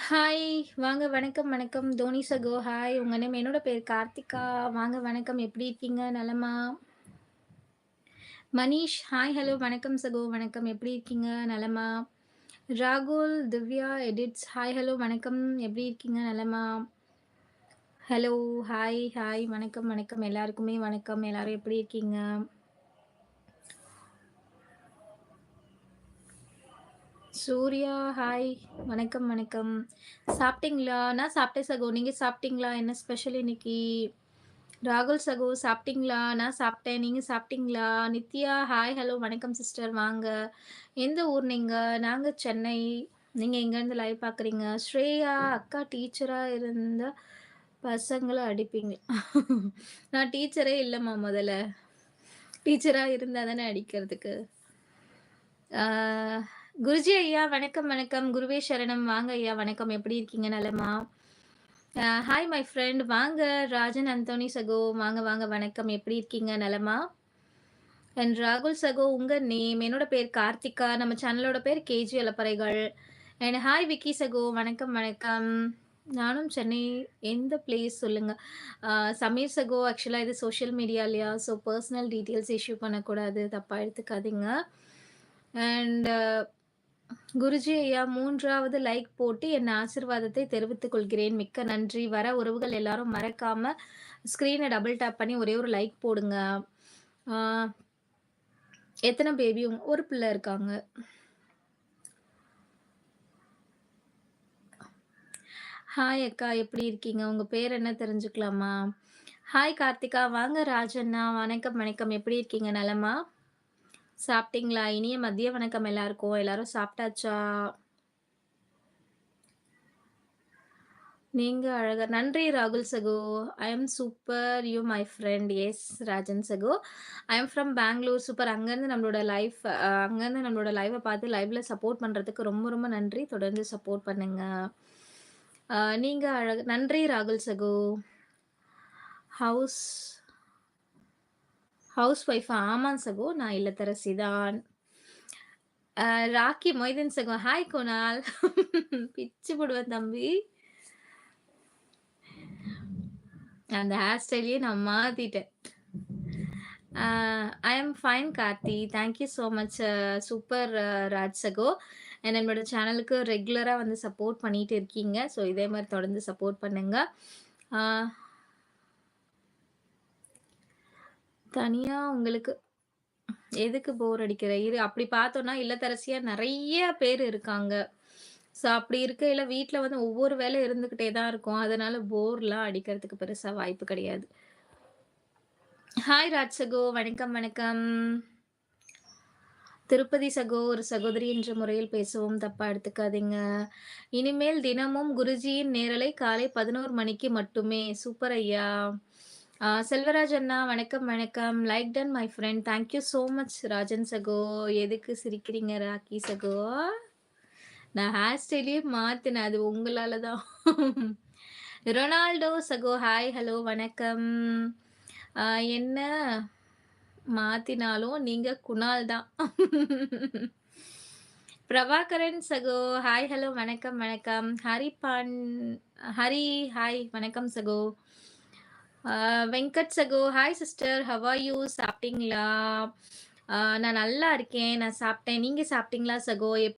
Hi. வாங்க வணக்கம், வணக்கம். தோனி சகோ ஹாய். உங்க நேம் என்னோட பேர் கார்த்திகா. வாங்க வணக்கம். எப்படி இருக்கீங்க? நலமா? மனிஷ் ஹாய், ஹலோ வணக்கம் சகோ. வணக்கம். எப்படி இருக்கீங்க? நலமா? ராகுல், திவ்யா, எடிட்ஸ் ஹாய், ஹலோ வணக்கம். எப்படி இருக்கீங்க? நலமா? Hello, hi, hi. வணக்கம், வணக்கம். எல்லாருக்குமே வணக்கம். எல்லாரும் எப்படி இருக்கீங்க? சூர்யா ஹாய். வணக்கம், வணக்கம். சாப்பிட்டீங்களா? நான் சாப்பிட்டேன் சகோ. நீங்க சாப்பிட்டீங்களா? என்ன ஸ்பெஷல் இன்னைக்கு? ராகுல் சகோ சாப்பிட்டீங்களா? நான் சாப்பிட்டேன். நீங்க சாப்பிட்டீங்களா? நித்யா ஹாய், ஹலோ வணக்கம் சிஸ்டர் வாங்க. எந்த ஊர் நீங்க? நாங்க சென்னை. நீங்க எங்கேருந்து லைவ் பார்க்குறீங்க? ஸ்ரேயா அக்கா டீச்சரா இருந்தா பசங்கள அடிப்பீங்க. நான் டீச்சரே இல்லம்மா முதல்ல. டீச்சரா இருந்தா தானே அடிக்கிறதுக்கு. ஆ குருஜி ஐயா வணக்கம், வணக்கம். குருவே சரணம். வாங்க ஐயா வணக்கம். எப்படி இருக்கீங்க? நலமா? ஹாய் மை ஃப்ரெண்ட் வாங்க ராஜன் அந்தோனி சகோ வாங்க வாங்க வணக்கம் எப்படி இருக்கீங்க நலமா அண்ட் ராகுல் சகோ உங்க நேம் என்னோட பேர் கார்த்திகா நம்ம சேனலோட பேர் கேஜி அலப்பறைகள் அண்ட் ஹாய் விக்கி சகோ வணக்கம் வணக்கம் நானும் சென்னை எந்த பிளேஸ் சொல்லுங்க சமீர் சகோ ஆக்சுவலாக இது சோஷியல் மீடியா இல்லையா ஸோ பர்சனல் டீட்டெயில்ஸ் இஷ்யூ பண்ணக்கூடாது தப்பாக எடுத்துக்காதீங்க அண்ட் குருஜி ஐயா 3வது லைக் போட்டு என் ஆசிர்வாதத்தை தெரிவித்துக் கொள்கிறேன். மிக்க நன்றி. வர உறவுகள் எல்லாரும் மறக்காம ஸ்க்ரீன டபுள் டேப் பண்ணி ஒரே ஒரு லைக் போடுங்க. ஆ எத்தன பேபி? ஒரு பிள்ளை இருக்காங்க. ஹாய் அக்கா எப்படி இருக்கீங்க? உங்க பேர் என்ன தெரிஞ்சுக்கலாமா? ஹாய் கார்த்திகா வாங்க ராஜண்ணா வணக்கம் வணக்கம் எப்படி இருக்கீங்க? நலமா? சாப்பிட்டீங்களா? இனிய மதிய வணக்கம் எல்லாருக்கும். எல்லாரும் சாப்பிட்டாச்சா? நீங்க அழகா நன்றி ராகுல் சகோ. I am super you my friend. S Rajan சகோ. I am from Bangalore. Super. அங்கேருந்து நம்மளோட லைவ பார்த்து லைவ்ல சப்போர்ட் பண்றதுக்கு ரொம்ப ரொம்ப நன்றி. தொடர்ந்து சப்போர்ட் பண்ணுங்க. நீங்க நன்றி ராகுல் சகோ. ஹவுஸ் ஹவுஸ் ஒய்ஃபா? ஆமாம் சகோ. நான் இல்லத்தரசி தான். ராக்கி மொய்தீன் சகோ. ஹாய் குணால். பிச்சு போடுவேன் தம்பி. அந்த ஹேர் ஸ்டைலயே நான் மாத்திட்டேன். I am fine Karthi. Thank you so much super Raj சகோ. என்னோட சேனலுக்கு ரெகுலரா வந்து சப்போர்ட் பண்ணிட்டு இருக்கீங்க. ஸோ இதே மாரி தொடர்ந்து சப்போர்ட் பண்ணுங்க. ஆ தனியா உங்களுக்கு எதுக்கு போர் அடிக்கிற? அப்படி பார்த்தோம்னா இல்லத்தரசியா நெறைய பேர் இருக்காங்க. ஸோ அப்படி இருக்கையில வீட்ல வந்து ஒவ்வொரு வேலை இருந்துகிட்டே தான் இருக்கும். அதனால போர்லாம் அடிக்கிறதுக்கு பெருசா வாய்ப்பு கிடையாது. ஹாய் ராஜ் சகோ. வணக்கம், வணக்கம். திருப்பதி சகோ, ஒரு சகோதரி என்ற முறையில் பேசுவோம். தப்பா எடுத்துக்காதீங்க. இனிமேல் தினமும் குருஜியின் நேரலை காலை 11 மணிக்கு மட்டுமே. சூப்பர் ஐயா! செல்வராஜ் அண்ணா வணக்கம், வணக்கம். Like done my friend. Thank you so much Rajan சகோ. எதுக்கு சிரிக்கிறீங்க ராக்கி சகோ? நான் ஹேர் ஸ்டைலயே மாத்துனேன். அது உங்களால தான். ரொனால்டோ சகோ ஹாய், ஹலோ வணக்கம். என்ன மாத்தினாலும் நீங்க குணால் தான். பிரபாகரன் சகோ ஹாய், ஹலோ வணக்கம், வணக்கம். ஹரி ஹாய் வணக்கம் சகோ. வெங்கட் சகோ hi sister how are you? சாப்பிட்டீங்களா? நான் நல்லா இருக்கேன். நான் சாப்பிட்டேன். நீங்க சாப்பிட்டீங்களா சகோ?